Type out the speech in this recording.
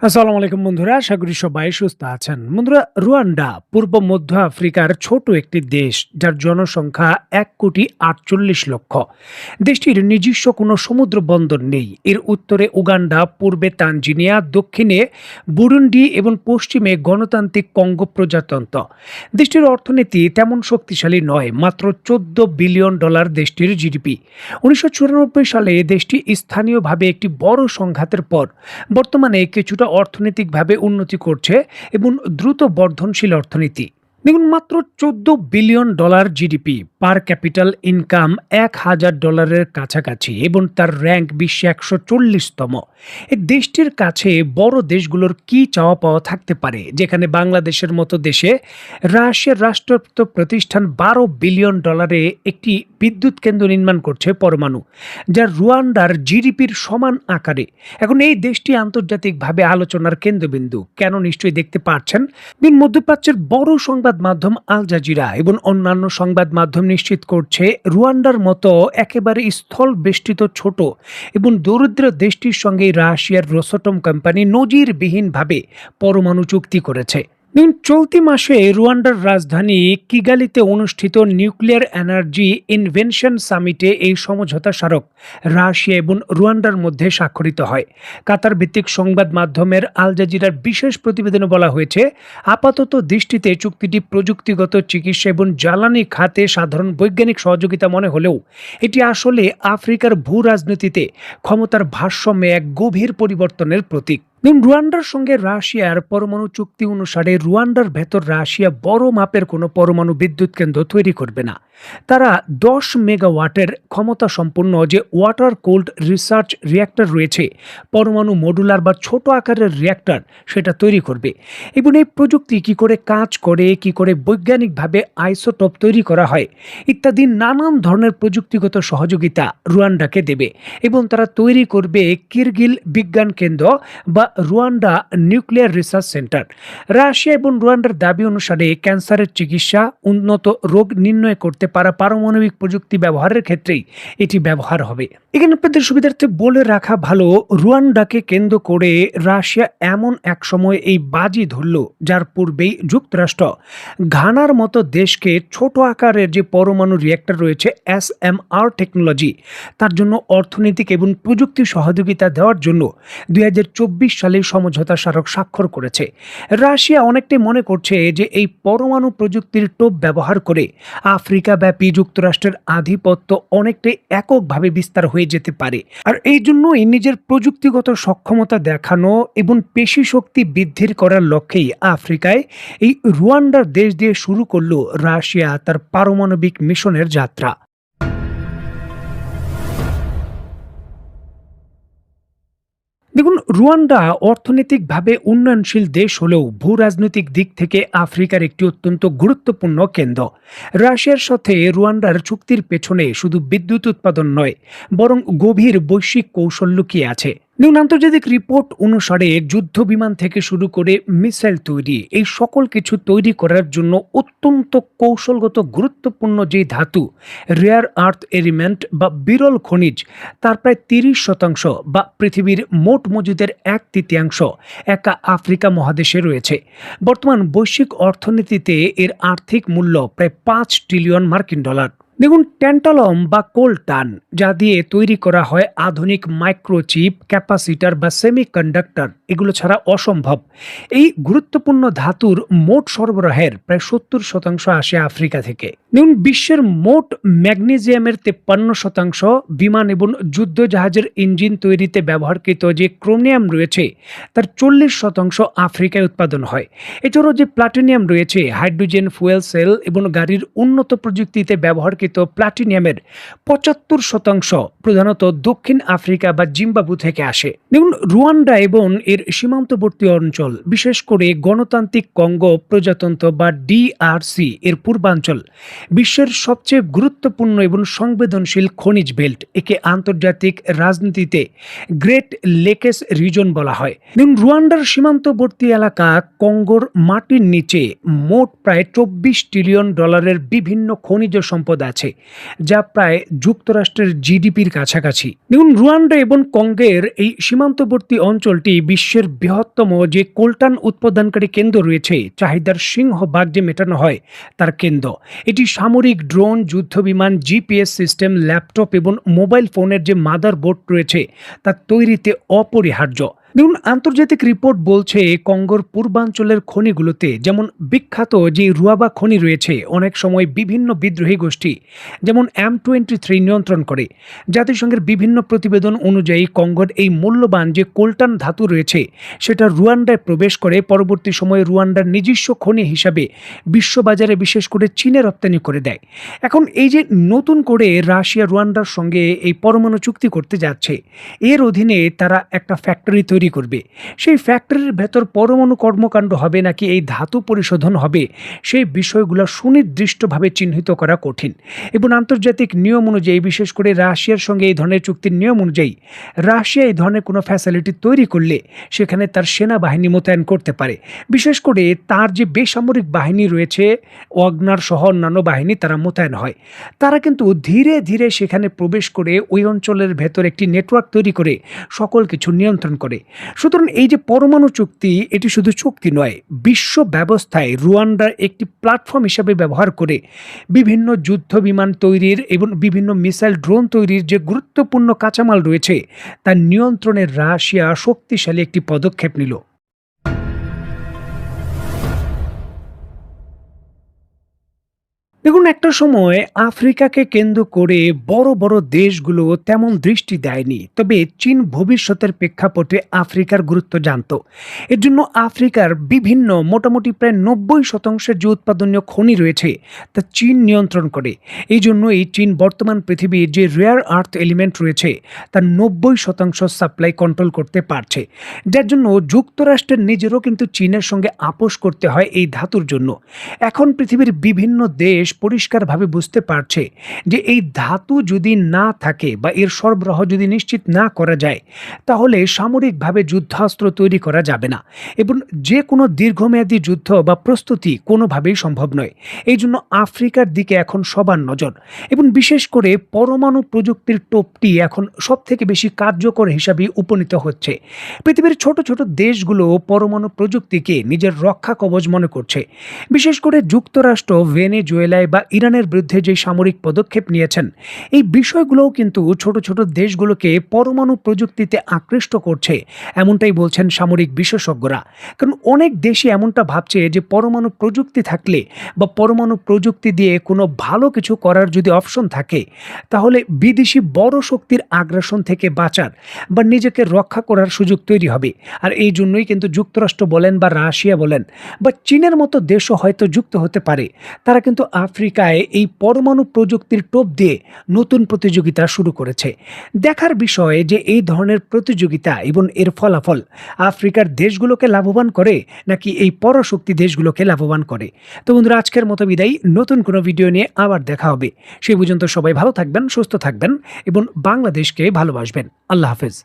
আসসালামু আলাইকুম বন্ধুরা, আশা করি সবাই সুস্থ আছেন। বন্ধুরা, রুয়ান্ডা পূর্ব মধ্য আফ্রিকার ছোট একটি দেশ, যার জনসংখ্যা ১,৪৮,০০,০০০। দেশটির নিজস্ব কোনো সমুদ্র বন্দর নেই। এর উত্তরে উগান্ডা, পূর্বে তানজানিয়া, দক্ষিণে বুরুন্ডি এবং পশ্চিমে গণতান্ত্রিক কঙ্গো প্রজাতন্ত্র। দেশটির অর্থনীতি তেমন শক্তিশালী নয়, মাত্র $১৪ বিলিয়ন দেশটির জিডিপি। ১৯৯৪ সালে দেশটি স্থানীয়ভাবে একটি বড় সংঘাতের পর বর্তমানে কিছুটা অর্থনৈতিকভাবে উন্নতি করছে এবং দ্রুত বর্ধনশীল অর্থনীতি। দেখুন, মাত্র $১৪ বিলিয়ন জিডিপি, পার ক্যাপিটাল ইনকাম $১,০০০ কাছাকাছি এবং তার র্যাঙ্ক বিশ্বে ১৪০তম। এই দেশটির কাছে বড় দেশগুলোর কি চাওয়া পাওয়া থাকতে পারে, যেখানে বাংলাদেশের মতো দেশে রাশিয়ার রাষ্ট্রায়ত্ত প্রতিষ্ঠান $১২ বিলিয়ন একটি বিদ্যুৎ কেন্দ্র নির্মাণ করছে পরমাণু, যা রুয়ান্ডার জিডিপির সমান আকারে। এখন এই দেশটি আন্তর্জাতিকভাবে আলোচনার কেন্দ্রবিন্দু কেন, নিশ্চয়ই দেখতে পাচ্ছেন। মধ্যপ্রাচ্যের বড় সংবাদ মাধ্যম আল জাজিরা এবং অন্যান্য সংবাদ মাধ্যম নিশ্চিত করছে, রুয়ান্ডার মতো একেবারে স্থল বেষ্টিত ছোট এবং দরিদ্র দেশটির সঙ্গে রাশিয়ার রোসটম কোম্পানি নজিরবিহীনভাবে পরমাণু চুক্তি করেছে। চলতি মাসে রুয়ান্ডার রাজধানী কিগালিতে অনুষ্ঠিত নিউক্লিয়ার এনার্জি ইনভেনশন সামিটে এই সমঝোতা স্মারক রাশিয়া এবং রুয়ান্ডার মধ্যে স্বাক্ষরিত হয়। কাতার ভিত্তিক সংবাদ মাধ্যমের আল জাজিরার বিশেষ প্রতিবেদনে বলা হয়েছে, আপাতত দৃষ্টিতে চুক্তিটি প্রযুক্তিগত, চিকিৎসা এবং জ্বালানি খাতে সাধারণ বৈজ্ঞানিক সহযোগিতা মনে হলেও এটি আসলে আফ্রিকার ভূ রাজনীতিতে ক্ষমতার ভারসাম্যে এক গভীর পরিবর্তনের প্রতীক। রুয়ান্ডার সঙ্গে রাশিয়ার পরমাণু চুক্তি অনুসারে রুয়ান্ডার ভেতর রাশিয়া বড় মাপের কোনো পরমাণু বিদ্যুৎ কেন্দ্র তৈরি করবে না। তারা ১০ মেগাওয়াটের ক্ষমতা সম্পন্ন যে ওয়াটার কোল্ড রিসার্চ রিঅ্যাক্টর রয়েছে, পরমাণু মডুলার বা ছোট আকারের রিঅ্যাক্টর, সেটা তৈরি করবে। এবং এই প্রযুক্তি কি করে কাজ করে, কি করে বৈজ্ঞানিকভাবে আইসোটোপ তৈরি করা হয় ইত্যাদি নানান ধরনের প্রযুক্তিগত সহযোগিতা রুয়ান্ডাকে দেবে। এবং তারা তৈরি করবে কিরগিল বিজ্ঞান কেন্দ্র বা Rwanda nuclear research centre. Russia এবং রুয়ান্ডার দাবি অনুসারে ক্যান্সারের চিকিৎসা, উন্নত রোগ নির্ণয় করতে পারা পারমাণবিক প্রযুক্তি ব্যবহারের ক্ষেত্রেই এটি ব্যবহার হবে। এখানে আপনাদের সুবিধার্থে বলে রাখা ভালো, রুয়ান্ডাকে কেন্দ্র করে রাশিয়া এমন এক সময় এই বাজি ধরল, যার পূর্বেই যুক্তরাষ্ট্র ঘানার মতো দেশকে ছোট আকারের যে পরমাণু রিঅ্যাক্টর রয়েছে SMR টেকনোলজি, তার জন্য অর্থনৈতিক এবং প্রযুক্তি সহযোগিতা দেওয়ার জন্য ২০২৪ সালে সমঝোতা স্মারক স্বাক্ষর করেছে। রাশিয়া অনেকটাই মনে করছে যে এই পরমাণু প্রযুক্তির টোপ ব্যবহার করে আফ্রিকা ব্যাপী যুক্তরাষ্ট্রের আধিপত্য অনেকটাই এককভাবে বিস্তার হয়ে যেতে পারে। আর এই জন্যই নিজের প্রযুক্তিগত সক্ষমতা দেখানো এবং পেশি শক্তি বৃদ্ধির করার লক্ষ্যেই আফ্রিকায় এই রুয়ান্ডার দেশ দিয়ে শুরু করলো রাশিয়া তার পারমাণবিক মিশনের যাত্রা। দেখুন, রুয়ান্ডা অর্থনৈতিকভাবে উন্নয়নশীল দেশ হলেও ভূ রাজনৈতিক দিক থেকে আফ্রিকার একটি অত্যন্ত গুরুত্বপূর্ণ কেন্দ্র। রাশিয়ার সাথে রুয়ান্ডার চুক্তির পেছনে শুধু বিদ্যুৎ উৎপাদন নয়, বরং গভীর বৈশ্বিক কৌশল লুকিয়ে আছে। আন্তর্জাতিক রিপোর্ট অনুসারে যুদ্ধ বিমান থেকে শুরু করে মিসাইল তৈরি, এই সকল কিছু তৈরি করার জন্য অত্যন্ত কৌশলগত গুরুত্বপূর্ণ যে ধাতু, রেয়ার আর্থ এলিমেন্ট বা বিরল খনিজ, তার প্রায় ৩০% বা পৃথিবীর মোট মজুদের ১/৩ একা আফ্রিকা মহাদেশে রয়েছে। বর্তমান বৈশ্বিক অর্থনীতিতে এর আর্থিক মূল্য প্রায় $৫ ট্রিলিয়ন। দেখুন, ট্যান্টালম বা কোলটান, যা দিয়ে তৈরি করা হয় আধুনিক মাইক্রোচিপ, ক্যাপাসিটার বা সেমিকন্ডাক্টর, এগুলো ছাড়া অসম্ভব। এই গুরুত্বপূর্ণ ধাতুর মোট সরবরাহের প্রায় ৭০% আসে আফ্রিকা থেকে। দেখুন, বিশ্বের মোট ম্যাগনেসিয়ামের ৫৩%, বিমান এবং যুদ্ধ জাহাজের ইঞ্জিন তৈরিতে ব্যবহারকৃত যে ক্রোমিয়াম রয়েছে তার ৪০% আফ্রিকায় উৎপাদন হয়। এছাড়াও যে প্লাটিনিয়াম রয়েছে, হাইড্রোজেন ফুয়েল সেল এবং গাড়ির উন্নত প্রযুক্তিতে ব্যবহারকৃত প্লাটিনিয়ামের ৭৫% প্রধানত দক্ষিণ আফ্রিকা বা জিম্বাবু থেকে আসে। দেখুন, রুয়ান্ডা এবং এর সীমান্তবর্তী অঞ্চল, বিশেষ করে গণতান্ত্রিক কঙ্গো প্রজাতন্ত্র বা DRC এর পূর্বাঞ্চল, বিশ্বের সবচেয়ে গুরুত্বপূর্ণ এবং সংবেদনশীল খনিজ বেল্ট। একে আন্তর্জাতিক রাজনীতিতে গ্রেট লেকেস রিজন বলা হয়। দেখুন, রুয়ান্ডার সীমান্তবর্তী এলাকা কঙ্গোর মাটির নিচে মোট প্রায় $২৪ ট্রিলিয়ন বিভিন্ন খনিজ সম্পদ আছে। আছে, যা প্রায় যুক্তরাষ্ট্রের জিডিপির কাছাকাছি। দেখুন, রুয়ান্ডা এবং কঙ্গোর এই সীমান্তবর্তী অঞ্চলটি বিশ্বের বৃহত্তম যে কোলটান উৎপাদনকারী কেন্দ্র রয়েছে, চাহিদার সিংহভাগ যে মেটানো হয় তার কেন্দ্র। এটি সামরিক ড্রোন, যুদ্ধবিমান, জিপিএস সিস্টেম, ল্যাপটপ এবং মোবাইল ফোনের যে মাদারবোর্ড রয়েছে তা তৈরিতে অপরিহার্য। দেখুন, আন্তর্জাতিক রিপোর্ট বলছে কঙ্গোর পূর্বাঞ্চলের খনিগুলোতে যেমন বিখ্যাত যে রুয়াবা খনি রয়েছে, অনেক সময় বিভিন্ন বিদ্রোহী গোষ্ঠী যেমন M23 নিয়ন্ত্রণ করে। জাতিসংঘের বিভিন্ন প্রতিবেদন অনুযায়ী কঙ্গোর এই মূল্যবান যে কোলটান ধাতু রয়েছে সেটা রুয়ান্ডায় প্রবেশ করে পরবর্তী সময়ে রুয়ান্ডার নিজস্ব খনি হিসাবে বিশ্ববাজারে বিশেষ করে চীনে রপ্তানি করে দেয়। এখন এই যে নতুন করে রাশিয়া রুয়ান্ডার সঙ্গে এই পরমাণু চুক্তি করতে যাচ্ছে, এর অধীনে তারা একটা ফ্যাক্টরি তৈরি করবে। সেই ফ্যাক্টরির ভেতর পরমাণু কর্মকাণ্ড হবে নাকি এই ধাতু পরিশোধন হবে, সেই বিষয়গুলো সুনির্দিষ্টভাবে চিহ্নিত করা কঠিন। এবং আন্তর্জাতিক নিয়ম অনুযায়ী, বিশেষ করে রাশিয়ার সঙ্গে এই ধরনের চুক্তির নিয়ম অনুযায়ী, রাশিয়া এই ধরনের কোনো ফ্যাসিলিটি তৈরি করলে সেখানে তার সেনাবাহিনী মোতায়েন করতে পারে। বিশেষ করে তার যে বেসামরিক বাহিনী রয়েছে, ওয়াগনার সহ অন্যান্য বাহিনী, তারা মোতায়েন হয়। তারা কিন্তু ধীরে ধীরে সেখানে প্রবেশ করে ওই অঞ্চলের ভেতর একটি নেটওয়ার্ক তৈরি করে সকল কিছু নিয়ন্ত্রণ করে। সুতরাং এই যে পরমাণু চুক্তি, এটি শুধু চুক্তি নয়, বিশ্ব ব্যবস্থায় রুয়ান্ডার একটি প্ল্যাটফর্ম হিসেবে ব্যবহার করে বিভিন্ন যুদ্ধ বিমান তৈরির এবং বিভিন্ন মিসাইল ড্রোন তৈরির যে গুরুত্বপূর্ণ কাঁচামাল রয়েছে তার নিয়ন্ত্রণে রাশিয়া শক্তিশালী একটি পদক্ষেপ নিল। দেখুন, একটা সময় আফ্রিকাকে কেন্দ্র করে বড় বড় দেশগুলো তেমন দৃষ্টি দেয়নি, তবে চীন ভবিষ্যতের প্রেক্ষাপটে আফ্রিকার গুরুত্ব জানত। এর জন্য আফ্রিকার বিভিন্ন মোটামুটি প্রায় 90% যে উৎপাদনীয় খনি রয়েছে তা চীন নিয়ন্ত্রণ করে। এই জন্য এই চীন বর্তমান পৃথিবীর যে রেয়ার আর্থ এলিমেন্ট রয়েছে তার 90% সাপ্লাই কন্ট্রোল করতে পারছে, যার জন্য যুক্তরাষ্ট্রের নিজেরও কিন্তু চীনের সঙ্গে আপোষ করতে হয় এই ধাতুর জন্য। এখন পৃথিবীর বিভিন্ন দেশ পরিষ্কারভাবে বুঝতে পারছে যে এই ধাতু যদি না থাকে বা এর সরবরাহ যদি নিশ্চিত না করা যায়, তাহলে সামরিকভাবে যুদ্ধাস্ত্র তৈরি করা যাবে না এবং যে কোনো দীর্ঘমেয়াদী যুদ্ধ বা প্রস্তুতি কোনোভাবেই সম্ভব নয়। এই জন্য আফ্রিকার দিকে এখন সবার নজর, এবং বিশেষ করে পরমাণু প্রযুক্তির টোপটি এখন সব থেকে বেশি কার্যকর হিসাবে উপনীত হচ্ছে। পৃথিবীর ছোট ছোট দেশগুলো পরমাণু প্রযুক্তিকে নিজের রক্ষা কবচ মনে করছে। বিশেষ করে যুক্তরাষ্ট্র ভেনেজুয়েলায় বা ইরানের বিরুদ্ধে যে সামরিক পদক্ষেপ নিয়েছেন, এই বিষয়গুলোও কিন্তু ছোট ছোট দেশগুলোকে পরমাণু প্রযুক্তিতে আকৃষ্ট করছে, এমনটাই বলছেন সামরিক বিশেষজ্ঞরা। কারণ অনেক দেশই এমনটা ভাবছে যে পরমাণু প্রযুক্তি থাকলে বা পরমাণু প্রযুক্তি দিয়ে কোনো ভালো কিছু করার যদি অপশন থাকে, তাহলে বিদেশি বড় শক্তির আগ্রাসন থেকে বাঁচার বা নিজেকে রক্ষা করার সুযোগ তৈরি হবে। আর এই জন্যই কিন্তু যুক্তরাষ্ট্র বলেন বা রাশিয়া বলেন বা চীনের মতো দেশও হয়তো যুক্ত হতে পারে। তারা কিন্তু আফ্রিকায় এই পরমাণু প্রযুক্তির টোপ দিয়ে নতুন প্রতিযোগিতা শুরু করেছে। দেখার বিষয় যে এই ধরনের প্রতিযোগিতা এবং এর ফলাফল আফ্রিকার দেশগুলোকে লাভবান করে নাকি এই পরাশক্তি দেশগুলোকে লাভবান করে। তো বন্ধুরা, আজকের মতো বিদায়। নতুন কোনো ভিডিও নিয়ে আবার দেখা হবে। সেই পর্যন্ত সবাই ভালো থাকবেন, সুস্থ থাকবেন এবং বাংলাদেশকে ভালোবাসবেন। আল্লাহ হাফেজ।